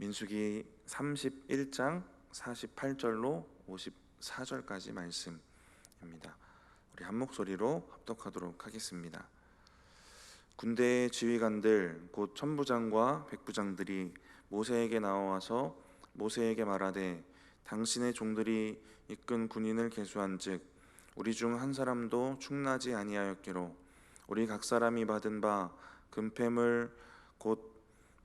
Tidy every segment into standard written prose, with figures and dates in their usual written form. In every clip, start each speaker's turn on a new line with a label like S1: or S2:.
S1: 민수기 31장 48절로 54절까지 말씀입니다. 우리 한 목소리로 합독하도록 하겠습니다. 군대의 지휘관들 곧 천부장과 백부장들이 모세에게 나와서 모세에게 말하되 당신의 종들이 이끈 군인을 계수한즉 우리 중 한 사람도 충나지 아니하였기로 우리 각 사람이 받은 바 금패물 곧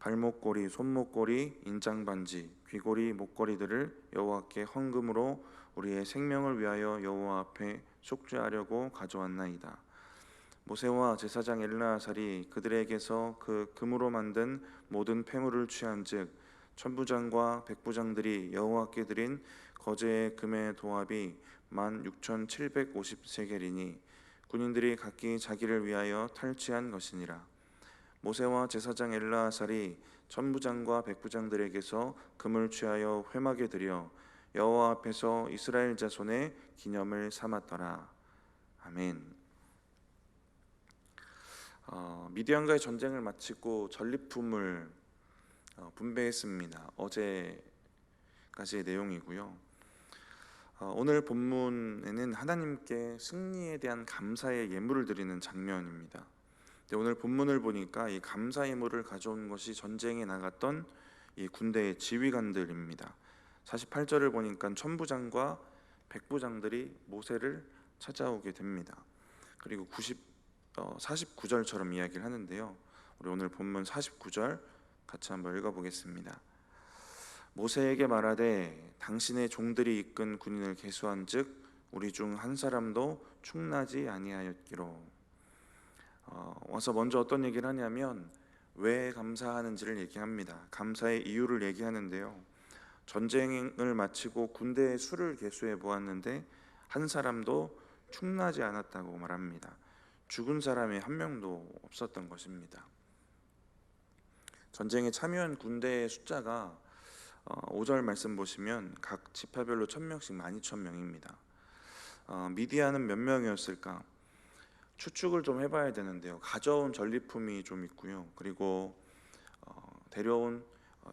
S1: 발목고리, 손목고리, 인장반지, 귀고리, 목걸이들을 여호와께 헌금으로 우리의 생명을 위하여 여호와 앞에 속죄하려고 가져왔나이다. 모세와 제사장 엘르아살이 그들에게서 그 금으로 만든 모든 패물을 취한즉 천부장과 백부장들이 여호와께 드린 거제의 금의 도합이 16,750세겔이니 군인들이 각기 자기를 위하여 탈취한 것이니라. 모세와 제사장 엘르아살이 천부장과 백부장들에게서 금을 취하여 회막에 드려 여호와 앞에서 이스라엘 자손의 기념을 삼았더라. 아멘. 미디안과의 전쟁을 마치고 전리품을 분배했습니다. 어제까지의 내용이고요. 오늘 본문에는 하나님께 승리에 대한 감사의 예물을 드리는 장면입니다. 오늘 본문을 보니까 이 감사 예물을 가져온 것이 전쟁에 나갔던 이 군대의 지휘관들입니다. 48절을 보니까 천부장과 백부장들이 모세를 찾아오게 됩니다. 그리고 49절처럼 이야기를 하는데요. 우리 오늘 본문 49절 같이 한번 읽어보겠습니다. 모세에게 말하되 당신의 종들이 이끈 군인을 계수한즉 우리 중 한 사람도 충나지 아니하였기로. 와서 먼저 어떤 얘기를 하냐면 왜 감사하는지를 얘기합니다. 감사의 이유를 얘기하는데요. 전쟁을 마치고 군대의 수를 계수해 보았는데 한 사람도 충나지 않았다고 말합니다. 죽은 사람이 한 명도 없었던 것입니다. 전쟁에 참여한 군대의 숫자가 5절 말씀 보시면 각 지파별로 1000명씩 12,000명입니다. 미디안은 몇 명이었을까? 추측을 좀 해봐야 되는데요. 가져온 전리품이 좀 있고요. 그리고 데려온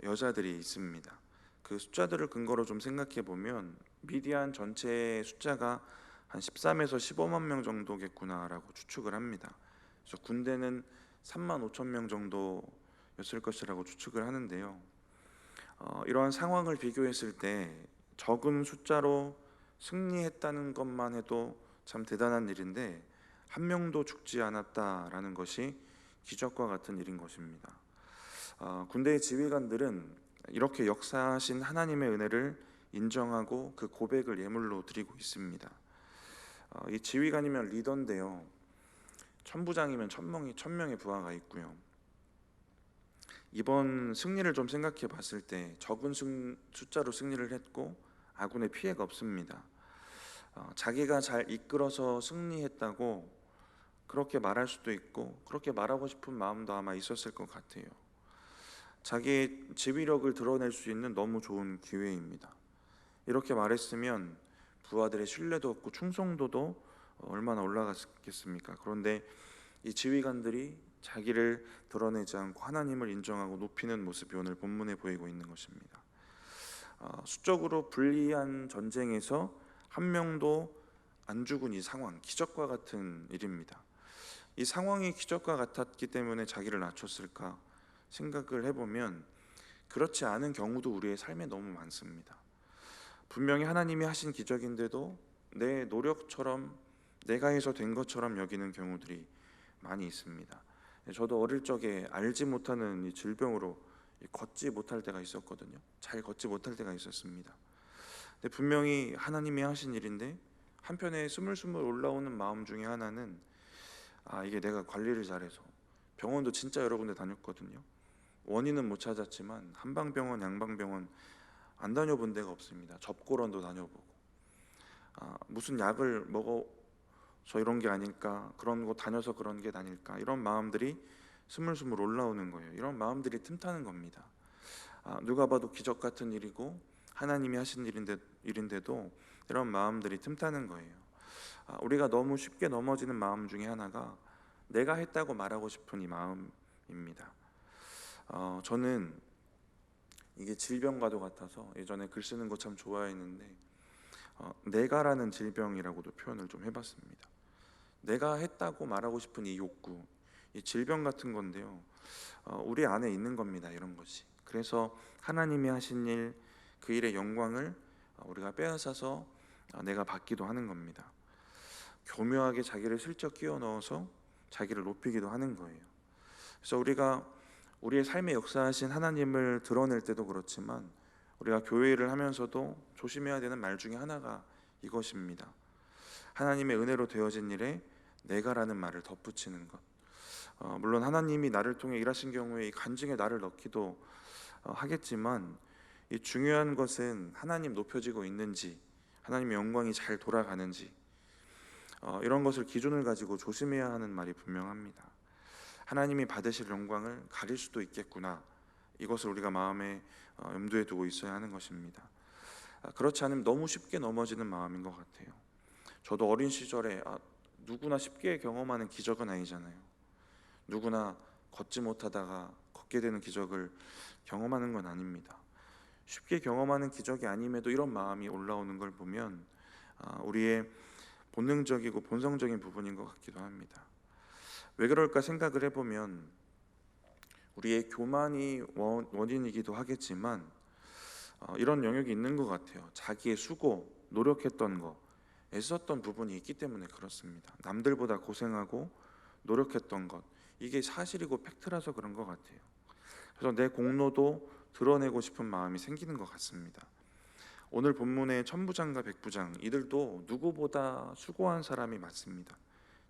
S1: 여자들이 있습니다. 그 숫자들을 근거로 좀 생각해 보면 미디안 전체의 숫자가 한 13에서 15만 명 정도겠구나라고 추측을 합니다. 그래서 군대는 3만 5천 명 정도였을 것이라고 추측을 하는데요. 이러한 상황을 비교했을 때 적은 숫자로 승리했다는 것만 해도 참 대단한 일인데 한 명도 죽지 않았다라는 것이 기적과 같은 일인 것입니다. 군대의 지휘관들은 이렇게 역사하신 하나님의 은혜를 인정하고 그 고백을 예물로 드리고 있습니다. 이 지휘관이면 리더인데요. 천부장이면 1000명의 부하가 있고요. 이번 승리를 좀 생각해 봤을 때 적은 숫자로 승리를 했고 아군의 피해가 없습니다. 자기가 잘 이끌어서 승리했다고 그렇게 말할 수도 있고 그렇게 말하고 싶은 마음도 아마 있었을 것 같아요. 자기의 지휘력을 드러낼 수 있는 너무 좋은 기회입니다. 이렇게 말했으면 부하들의 신뢰도 없고 충성도도 얼마나 올라갔겠습니까? 그런데 이 지휘관들이 자기를 드러내지 않고 하나님을 인정하고 높이는 모습이 오늘 본문에 보이고 있는 것입니다. 수적으로 불리한 전쟁에서 한 명도 안 죽은 이 상황, 기적과 같은 일입니다. 이 상황이 기적과 같았기 때문에 자기를 낮췄을까 생각을 해보면 그렇지 않은 경우도 우리의 삶에 너무 많습니다. 분명히 하나님이 하신 기적인데도 내 노력처럼 내가 해서 된 것처럼 여기는 경우들이 많이 있습니다. 저도 어릴 적에 알지 못하는 이 질병으로 걷지 못할 때가 있었거든요. 잘 걷지 못할 때가 있었습니다. 근데 분명히 하나님이 하신 일인데 한편에 스물스물 올라오는 마음 중에 하나는 이게 내가 관리를 잘해서, 병원도 진짜 여러 군데 다녔거든요. 원인은 못 찾았지만 한방병원, 양방병원 안 다녀본 데가 없습니다. 접고런도 다녀보고 무슨 약을 먹어서 이런 게 아닐까, 그런 거 다녀서 그런 게 아닐까, 이런 마음들이 스물스물 올라오는 거예요. 이런 마음들이 틈타는 겁니다. 누가 봐도 기적 같은 일이고 하나님이 하신 일인데도 이런 마음들이 틈타는 거예요. 우리가 너무 쉽게 넘어지는 마음 중에 하나가 내가 했다고 말하고 싶은 이 마음입니다. 저는 이게 질병과도 같아서 예전에 글 쓰는 거 참 좋아했는데 내가라는 질병이라고도 표현을 좀 해봤습니다. 내가 했다고 말하고 싶은 이 욕구, 이 질병 같은 건데요. 우리 안에 있는 겁니다. 이런 것이. 그래서 하나님이 하신 일, 그 일의 영광을 우리가 빼앗아서 내가 받기도 하는 겁니다. 교묘하게 자기를 슬쩍 끼워 넣어서 자기를 높이기도 하는 거예요. 그래서 우리가 우리의 삶에 역사하신 하나님을 드러낼 때도 그렇지만 우리가 교회 일을 하면서도 조심해야 되는 말 중에 하나가 이것입니다. 하나님의 은혜로 되어진 일에 내가라는 말을 덧붙이는 것. 물론 하나님이 나를 통해 일하신 경우에 이 간증에 나를 넣기도 하겠지만, 이 중요한 것은 하나님 높여지고 있는지, 하나님의 영광이 잘 돌아가는지, 이런 것을 기준을 가지고 조심해야 하는 말이 분명합니다. 하나님이 받으실 영광을 가릴 수도 있겠구나, 이것을 우리가 마음에 염두에 두고 있어야 하는 것입니다. 그렇지 않으면 너무 쉽게 넘어지는 마음인 것 같아요. 저도 어린 시절에 누구나 쉽게 경험하는 기적은 아니잖아요. 누구나 걷지 못하다가 걷게 되는 기적을 경험하는 건 아닙니다. 쉽게 경험하는 기적이 아님에도 이런 마음이 올라오는 걸 보면 우리의 본능적이고 본성적인 부분인 것 같기도 합니다. 왜 그럴까 생각을 해보면 우리의 교만이 원인이기도 하겠지만 이런 영역이 있는 것 같아요. 자기의 수고, 노력했던 거, 애썼던 부분이 있기 때문에 그렇습니다. 남들보다 고생하고 노력했던 것, 이게 사실이고 팩트라서 그런 것 같아요. 그래서 내 공로도 드러내고 싶은 마음이 생기는 것 같습니다. 오늘 본문의 천부장과 백부장, 이들도 누구보다 수고한 사람이 맞습니다.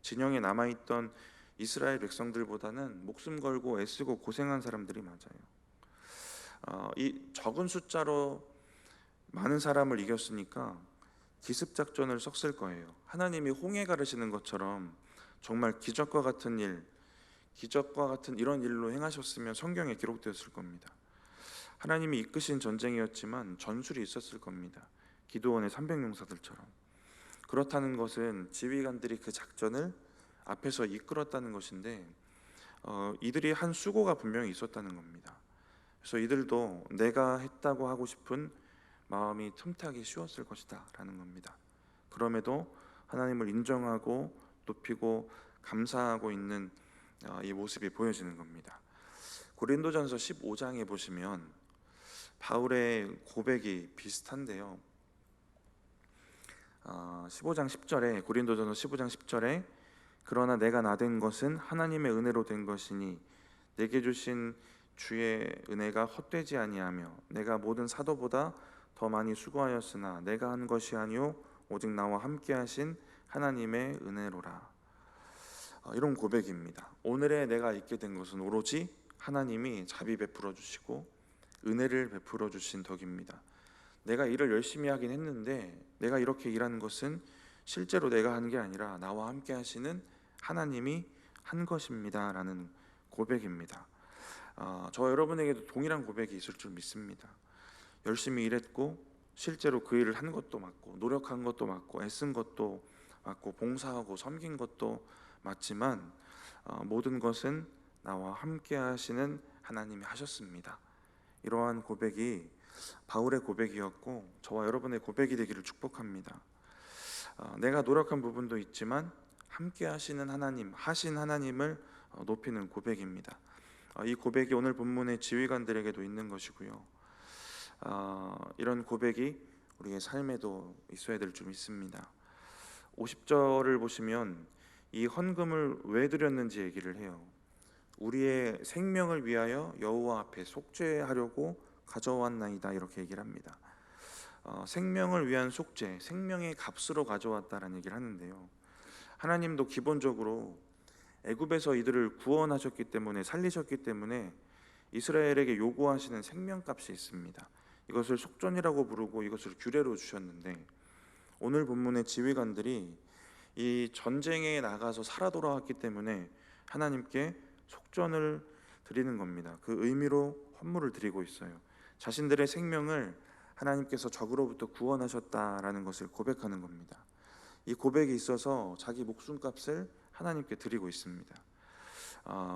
S1: 진영에 남아있던 이스라엘 백성들보다는 목숨 걸고 애쓰고 고생한 사람들이 맞아요. 이 적은 숫자로 많은 사람을 이겼으니까 기습 작전을 썼을 거예요. 하나님이 홍해 가르시는 것처럼 정말 기적과 같은 일, 기적과 같은 이런 일로 행하셨으면 성경에 기록되었을 겁니다. 하나님이 이끄신 전쟁이었지만 전술이 있었을 겁니다. 기드온의 300용사들처럼. 그렇다는 것은 지휘관들이 그 작전을 앞에서 이끌었다는 것인데 이들이 한 수고가 분명히 있었다는 겁니다. 그래서 이들도 내가 했다고 하고 싶은 마음이 틈타기 쉬웠을 것이다 라는 겁니다. 그럼에도 하나님을 인정하고 높이고 감사하고 있는 이 모습이 보여지는 겁니다. 고린도전서 15장에 보시면 바울의 고백이 비슷한데요. 15장 10절에 고린도전서 15장 10절에 그러나 내가 나된 것은 하나님의 은혜로 된 것이니 내게 주신 주의 은혜가 헛되지 아니하며 내가 모든 사도보다 더 많이 수고하였으나 내가 한 것이 아니요 오직 나와 함께 하신 하나님의 은혜로라. 이런 고백입니다. 오늘의 내가 있게 된 것은 오로지 하나님이 자비 베풀어 주시고 은혜를 베풀어 주신 덕입니다. 내가 일을 열심히 하긴 했는데 내가 이렇게 일하는 것은 실제로 내가 한 게 아니라 나와 함께 하시는 하나님이 한 것입니다 라는 고백입니다. 저 여러분에게도 동일한 고백이 있을 줄 믿습니다. 열심히 일했고 실제로 그 일을 한 것도 맞고 노력한 것도 맞고 애쓴 것도 맞고 봉사하고 섬긴 것도 맞지만 모든 것은 나와 함께 하시는 하나님이 하셨습니다. 이러한 고백이 바울의 고백이었고 저와 여러분의 고백이 되기를 축복합니다. 내가 노력한 부분도 있지만 함께 하시는 하나님, 하신 하나님을 높이는 고백입니다. 이 고백이 오늘 본문의 지휘관들에게도 있는 것이고요. 이런 고백이 우리의 삶에도 있어야 될 줄 믿습니다. 50절을 보시면 이 헌금을 왜 드렸는지 얘기를 해요. 우리의 생명을 위하여 여호와 앞에 속죄하려고 가져왔나이다 이렇게 얘기를 합니다. 생명을 위한 속죄, 생명의 값으로 가져왔다라는 얘기를 하는데요. 하나님도 기본적으로 애굽에서 이들을 구원하셨기 때문에 살리셨기 때문에 이스라엘에게 요구하시는 생명값이 있습니다. 이것을 속전이라고 부르고 이것을 규례로 주셨는데 오늘 본문의 지휘관들이 이 전쟁에 나가서 살아 돌아왔기 때문에 하나님께 속전을 드리는 겁니다. 그 의미로 헌물을 드리고 있어요. 자신들의 생명을 하나님께서 적으로부터 구원하셨다라는 것을 고백하는 겁니다. 이 고백이 있어서 자기 목숨값을 하나님께 드리고 있습니다.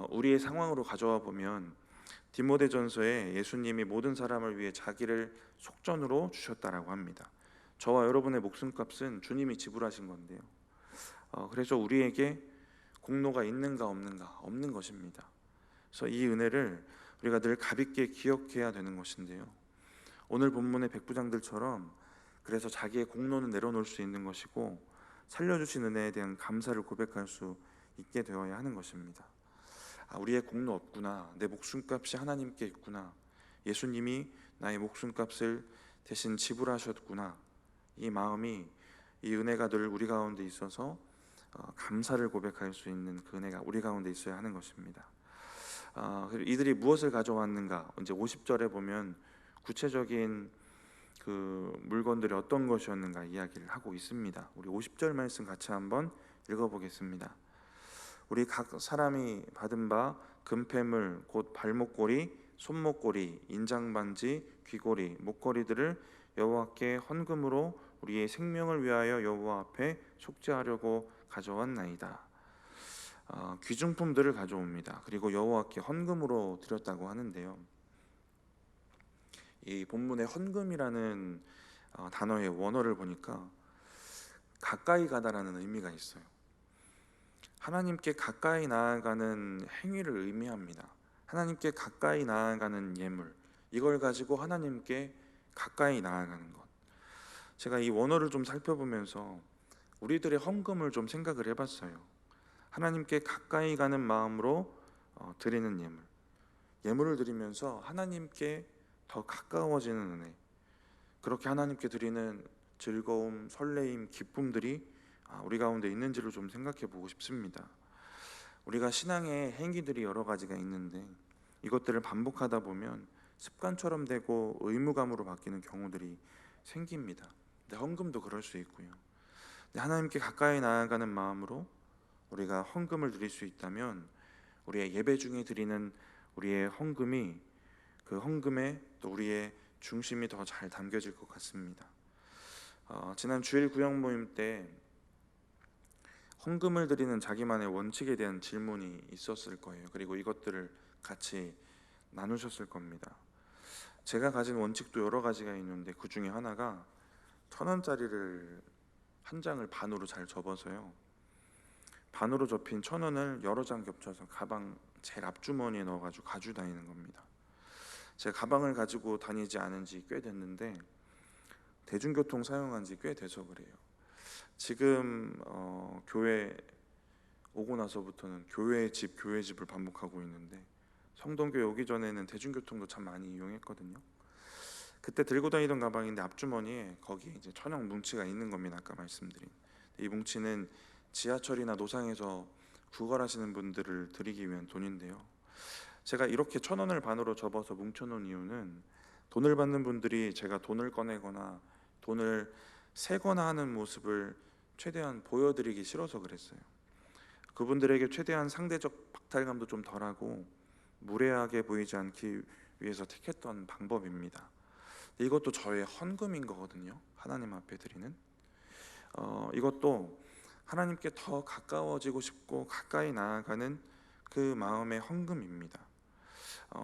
S1: 우리의 상황으로 가져와 보면 디모데전서에 예수님이 모든 사람을 위해 자기를 속전으로 주셨다라고 합니다. 저와 여러분의 목숨값은 주님이 지불하신 건데요. 그래서 우리에게 공로가 있는가 없는가? 없는 것입니다. 그래서 이 은혜를 우리가 늘 가볍게 기억해야 되는 것인데요. 오늘 본문의 백부장들처럼 그래서 자기의 공로는 내려놓을 수 있는 것이고 살려주신 은혜에 대한 감사를 고백할 수 있게 되어야 하는 것입니다. 우리의 공로 없구나. 내 목숨값이 하나님께 있구나. 예수님이 나의 목숨값을 대신 지불하셨구나. 이 마음이, 이 은혜가 늘 우리 가운데 있어서 감사를 고백할 수 있는 그 은혜가 우리 가운데 있어야 하는 것입니다. 그리고 이들이 무엇을 가져왔는가? 이제 50절에 보면 구체적인 그 물건들이 어떤 것이었는가 이야기를 하고 있습니다. 우리 50절 말씀 같이 한번 읽어보겠습니다. 우리 각 사람이 받은 바 금패물 곧 발목고리, 손목고리, 인장반지, 귀고리, 목걸이들을 여호와께 헌금으로 우리의 생명을 위하여 여호와 앞에 속죄하려고 가져왔나이다. 귀중품들을 가져옵니다. 그리고 여호와께 헌금으로 드렸다고 하는데요. 이 본문의 헌금이라는 단어의 원어를 보니까 가까이 가다라는 의미가 있어요. 하나님께 가까이 나아가는 행위를 의미합니다. 하나님께 가까이 나아가는 예물, 이걸 가지고 하나님께 가까이 나아가는 것. 제가 이 원어를 좀 살펴보면서 우리들의 헌금을 좀 생각을 해봤어요. 하나님께 가까이 가는 마음으로 드리는 예물, 예물을 드리면서 하나님께 더 가까워지는 은혜, 그렇게 하나님께 드리는 즐거움, 설레임, 기쁨들이 우리 가운데 있는지를 좀 생각해 보고 싶습니다. 우리가 신앙의 행위들이 여러 가지가 있는데 이것들을 반복하다 보면 습관처럼 되고 의무감으로 바뀌는 경우들이 생깁니다. 근데 헌금도 그럴 수 있고요. 근데 하나님께 가까이 나아가는 마음으로 우리가 헌금을 드릴 수 있다면 우리의 예배 중에 드리는 우리의 헌금이, 그 헌금에 또 우리의 중심이 더 잘 담겨질 것 같습니다. 지난 주일 구역 모임 때 헌금을 드리는 자기만의 원칙에 대한 질문이 있었을 거예요. 그리고 이것들을 같이 나누셨을 겁니다. 제가 가진 원칙도 여러 가지가 있는데 그 중에 하나가 1,000원짜리를 한 장을 반으로 잘 접어서요, 반으로 접힌 1,000원을 여러 장 겹쳐서 가방 제일 앞주머니에 넣어가지고 가지고 다니는 겁니다. 제가 가방을 가지고 다니지 않은 지 꽤 됐는데 대중교통 사용한 지 꽤 돼서 그래요. 지금 교회 오고 나서부터는 교회 집을 반복하고 있는데 성동교회 오기 전에는 대중교통도 참 많이 이용했거든요. 그때 들고 다니던 가방인데 앞주머니에 거기에 이제 1,000원 뭉치가 있는 겁니다. 아까 말씀드린 이 뭉치는 지하철이나 노상에서 구걸하시는 분들을 드리기 위한 돈인데요. 제가 이렇게 1,000원을 반으로 접어서 뭉쳐놓은 이유는 돈을 받는 분들이 제가 돈을 꺼내거나 돈을 세거나 하는 모습을 최대한 보여드리기 싫어서 그랬어요. 그분들에게 최대한 상대적 박탈감도 좀 덜하고 무례하게 보이지 않기 위해서 택했던 방법입니다. 이것도 저의 헌금인 거거든요. 하나님 앞에 드리는 이것도 하나님께 더 가까워지고 싶고 가까이 나아가는 그 마음의 헌금입니다.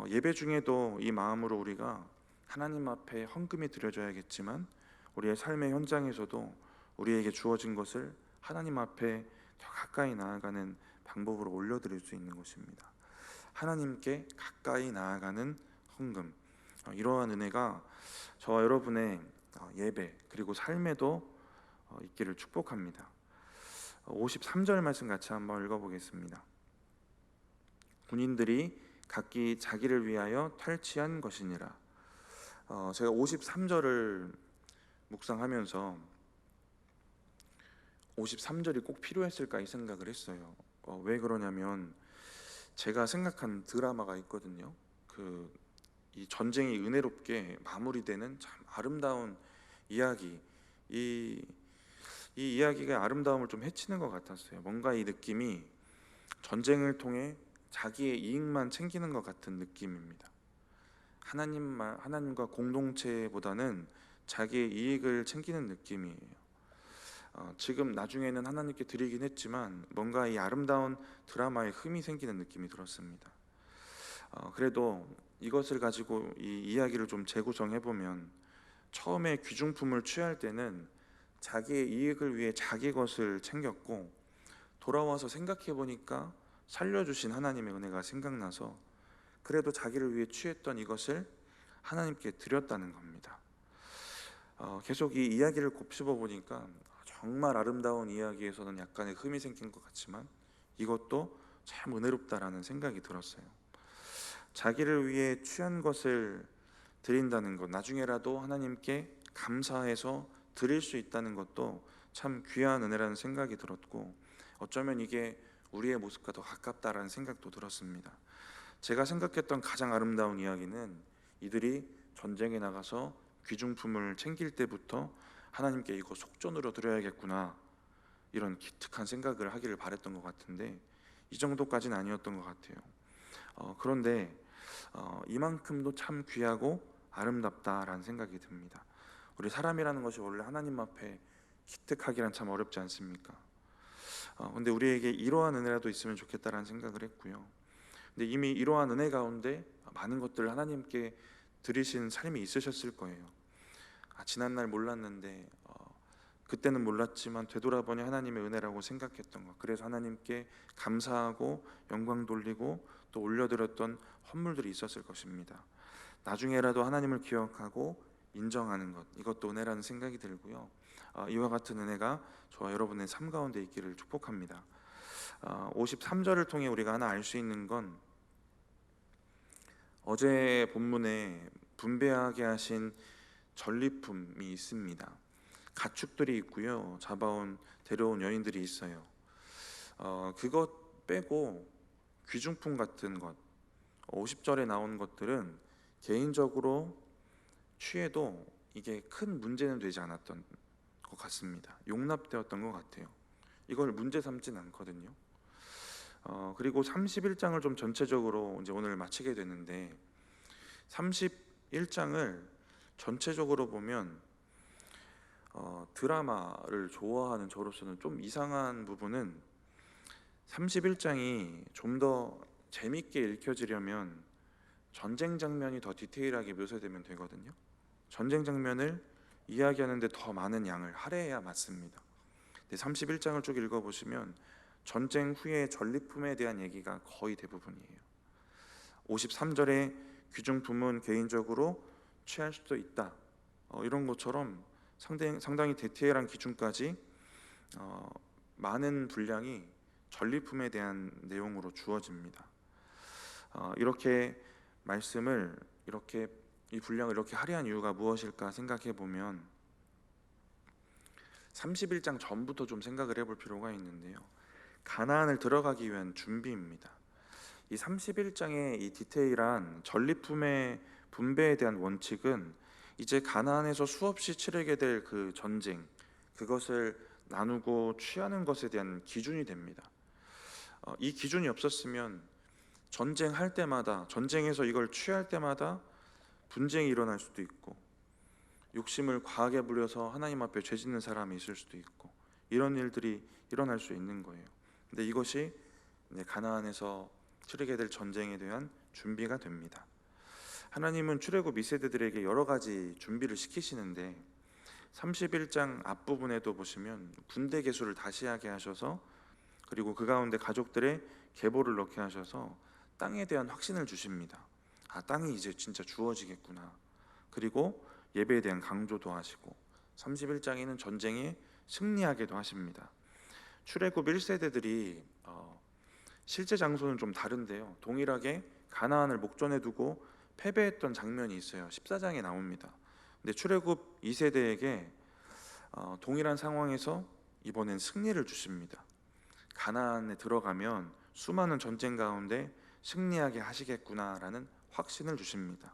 S1: 예배 중에도 이 마음으로 우리가 하나님 앞에 헌금이 드려져야겠지만 우리의 삶의 현장에서도 우리에게 주어진 것을 하나님 앞에 더 가까이 나아가는 방법으로 올려드릴 수 있는 것입니다. 하나님께 가까이 나아가는 헌금, 이러한 은혜가 저와 여러분의 예배 그리고 삶에도 있기를 축복합니다. 53절 말씀 같이 한번 읽어보겠습니다. 군인들이 각기 자기를 위하여 탈취한 것이니라. 제가 53절을 묵상하면서 53절이 꼭 필요했을까 이 생각을 했어요. 왜 그러냐면 제가 생각한 드라마가 있거든요. 이 전쟁이 은혜롭게 마무리되는 참 아름다운 이야기, 이 이야기가 아름다움을 좀 해치는 것 같았어요. 뭔가 이 느낌이 전쟁을 통해 자기의 이익만 챙기는 것 같은 느낌입니다. 하나님과 공동체보다는 자기의 이익을 챙기는 느낌이에요. 지금 나중에는 하나님께 드리긴 했지만 뭔가 이 아름다운 드라마에 흠이 생기는 느낌이 들었습니다. 그래도 이것을 가지고 이 이야기를 좀 재구성해 보면, 처음에 귀중품을 취할 때는 자기의 이익을 위해 자기 것을 챙겼고, 돌아와서 생각해 보니까 살려주신 하나님의 은혜가 생각나서 그래도 자기를 위해 취했던 이것을 하나님께 드렸다는 겁니다. 계속 이 이야기를 곱씹어 보니까 정말 아름다운 이야기에서는 약간의 흠이 생긴 것 같지만 이것도 참 은혜롭다라는 생각이 들었어요. 자기를 위해 취한 것을 드린다는 것, 나중에라도 하나님께 감사해서 드릴 수 있다는 것도 참 귀한 은혜라는 생각이 들었고, 어쩌면 이게 우리의 모습과 더 가깝다라는 생각도 들었습니다. 제가 생각했던 가장 아름다운 이야기는 이들이 전쟁에 나가서 귀중품을 챙길 때부터 하나님께 이거 속전으로 드려야겠구나, 이런 기특한 생각을 하기를 바랬던 것 같은데 이 정도까지는 아니었던 것 같아요. 그런데 이만큼도 참 귀하고 아름답다라는 생각이 듭니다. 우리 사람이라는 것이 원래 하나님 앞에 기특하기란 참 어렵지 않습니까? 근데 우리에게 이러한 은혜라도 있으면 좋겠다라는 생각을 했고요. 근데 이미 이러한 은혜 가운데 많은 것들을 하나님께 드리신 삶이 있으셨을 거예요. 지난날 몰랐는데 그때는 몰랐지만 되돌아보니 하나님의 은혜라고 생각했던 것, 그래서 하나님께 감사하고 영광 돌리고 또 올려드렸던 헌물들이 있었을 것입니다. 나중에라도 하나님을 기억하고 인정하는 것, 이것도 은혜라는 생각이 들고요. 이와 같은 은혜가 저와 여러분의 삶 가운데 있기를 축복합니다. 53절을 통해 우리가 하나 알 수 있는 건, 어제 본문에 분배하게 하신 전리품이 있습니다. 가축들이 있고요, 데려온 여인들이 있어요. 그것 빼고 귀중품 같은 것, 50절에 나온 것들은 개인적으로 취해도 이게 큰 문제는 되지 않았던 것 같습니다. 용납되었던 것 같아요. 이걸 문제 삼진 않거든요. 그리고 31장을 좀 전체적으로 이제 오늘 마치게 되는데, 31장을 전체적으로 보면 드라마를 좋아하는 저로서는 좀 이상한 부분은, 31장이 좀 더 재밌게 읽혀지려면 전쟁 장면이 더 디테일하게 묘사되면 되거든요. 전쟁 장면을 이야기하는데 더 많은 양을 할애해야 맞습니다. 31장을 쭉 읽어보시면 전쟁 후의 전리품에 대한 얘기가 거의 대부분이에요. 53절에 귀중품은 개인적으로 취할 수도 있다, 이런 것처럼 상당히 디테일한 기준까지 많은 분량이 전리품에 대한 내용으로 주어집니다. 이렇게 말씀을 이 분량을 이렇게 할애한 이유가 무엇일까 생각해 보면 31장 전부터 좀 생각을 해볼 필요가 있는데요. 가나안을 들어가기 위한 준비입니다. 이 31장의 이 디테일한 전리품의 분배에 대한 원칙은 이제 가나안에서 수없이 치르게 될 그 전쟁, 그것을 나누고 취하는 것에 대한 기준이 됩니다. 이 기준이 없었으면 전쟁할 때마다, 전쟁에서 이걸 취할 때마다 분쟁이 일어날 수도 있고, 욕심을 과하게 부려서 하나님 앞에 죄 짓는 사람이 있을 수도 있고, 이런 일들이 일어날 수 있는 거예요. 근데 이것이 가나안에서 치르게 될 전쟁에 대한 준비가 됩니다. 하나님은 출애굽 2세대들에게 여러 가지 준비를 시키시는데 31장 앞부분에도 보시면 군대 개수를 다시 하게 하셔서, 그리고 그 가운데 가족들의 계보를 넣게 하셔서 땅에 대한 확신을 주십니다. 땅이 이제 진짜 주어지겠구나. 그리고 예배에 대한 강조도 하시고, 31장에는 전쟁에 승리하게도 하십니다. 출애굽 1세대들이 실제 장소는 좀 다른데요, 동일하게 가나안을 목전에 두고 패배했던 장면이 있어요. 14장에 나옵니다. 근데 출애굽 2세대에게 동일한 상황에서 이번엔 승리를 주십니다. 가나안에 들어가면 수많은 전쟁 가운데 승리하게 하시겠구나라는 확신을 주십니다.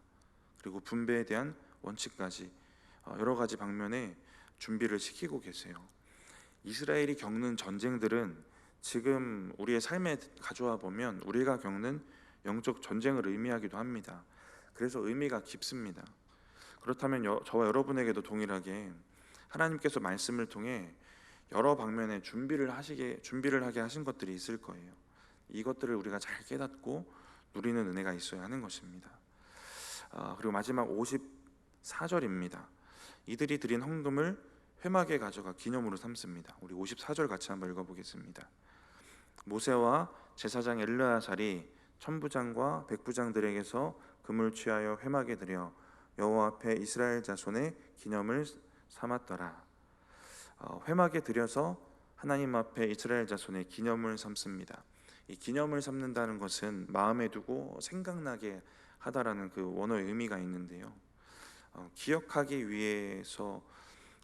S1: 그리고 분배에 대한 원칙까지 여러 가지 방면에 준비를 시키고 계세요. 이스라엘이 겪는 전쟁들은 지금 우리의 삶에 가져와 보면 우리가 겪는 영적 전쟁을 의미하기도 합니다. 그래서 의미가 깊습니다. 그렇다면 저와 여러분에게도 동일하게 하나님께서 말씀을 통해 여러 방면에 준비를 하게 하신 것들이 있을 거예요. 이것들을 우리가 잘 깨닫고 누리는 은혜가 있어야 하는 것입니다. 그리고 마지막 54절입니다. 이들이 드린 헌금을 회막에 가져가 기념으로 삼습니다. 우리 54절 같이 한번 읽어보겠습니다. 모세와 제사장 엘르아살이 천부장과 백부장들에게서 금을 취하여 회막에 들여 여호와 앞에 이스라엘 자손의 기념을 삼았더라. 회막에 들여서 하나님 앞에 이스라엘 자손의 기념을 삼습니다. 이 기념을 삼는다는 것은 마음에 두고 생각나게 하다라는 그 원어의 의미가 있는데요. 기억하기 위해서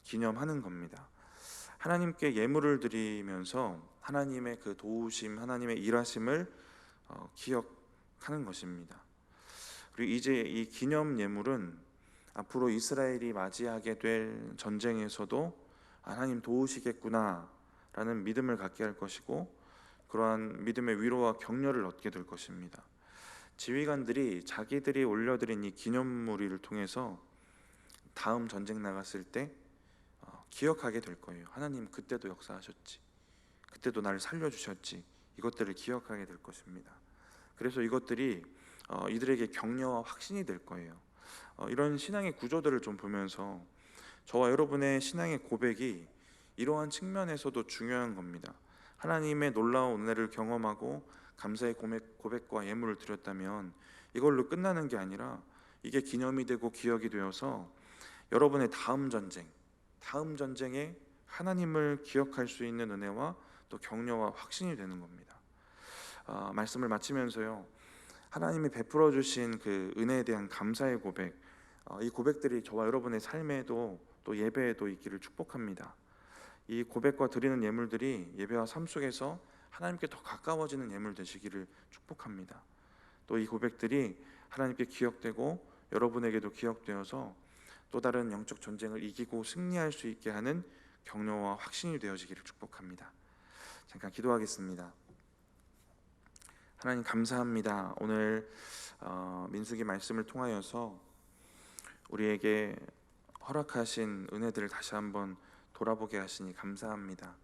S1: 기념하는 겁니다. 하나님께 예물을 드리면서 하나님의 그 도우심, 하나님의 일하심을 기억하는 것입니다. 그리고 이제 이 기념 예물은 앞으로 이스라엘이 맞이하게 될 전쟁에서도 하나님 도우시겠구나 라는 믿음을 갖게 할 것이고, 그러한 믿음의 위로와 격려를 얻게 될 것입니다. 지휘관들이 자기들이 올려드린 이 기념무리를 통해서 다음 전쟁 나갔을 때 기억하게 될 거예요. 하나님 그때도 역사하셨지, 그때도 나를 살려주셨지, 이것들을 기억하게 될 것입니다. 그래서 이것들이 이들에게 격려와 확신이 될 거예요. 이런 신앙의 구조들을 좀 보면서 저와 여러분의 신앙의 고백이 이러한 측면에서도 중요한 겁니다. 하나님의 놀라운 은혜를 경험하고 감사의 고백과 예물을 드렸다면 이걸로 끝나는 게 아니라 이게 기념이 되고 기억이 되어서 여러분의 다음 전쟁에 하나님을 기억할 수 있는 은혜와 또 격려와 확신이 되는 겁니다. 말씀을 마치면서요, 하나님이 베풀어 주신 그 은혜에 대한 감사의 고백, 이 고백들이 저와 여러분의 삶에도 또 예배에도 있기를 축복합니다. 이 고백과 드리는 예물들이 예배와 삶 속에서 하나님께 더 가까워지는 예물 되시기를 축복합니다. 또 이 고백들이 하나님께 기억되고 여러분에게도 기억되어서 또 다른 영적 전쟁을 이기고 승리할 수 있게 하는 격려와 확신이 되어지기를 축복합니다. 잠깐 기도하겠습니다. 하나님 감사합니다. 오늘 민수기 말씀을 통하여서 우리에게 허락하신 은혜들을 다시 한번 돌아보게 하시니 감사합니다.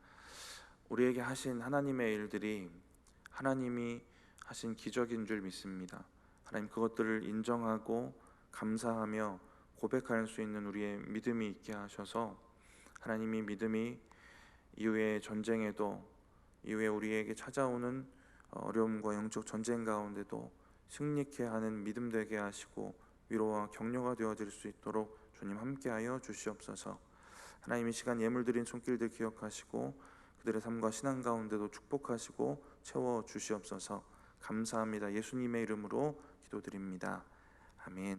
S1: 우리에게 하신 하나님의 일들이 하나님이 하신 기적인 줄 믿습니다. 하나님 그것들을 인정하고 감사하며 고백할 수 있는 우리의 믿음이 있게 하셔서 하나님이 믿음이 이후의 전쟁에도 이후에 우리에게 찾아오는 어려움과 영적 전쟁 가운데도 승리케 하는 믿음 되게 하시고 위로와 격려가 되어질 수 있도록 주님 함께하여 주시옵소서. 하나님 이 시간 예물 드린 손길들 기억하시고 그들의 삶과 신앙 가운데도 축복하시고 채워 주시옵소서. 감사합니다. 예수님의 이름으로 기도드립니다. 아멘.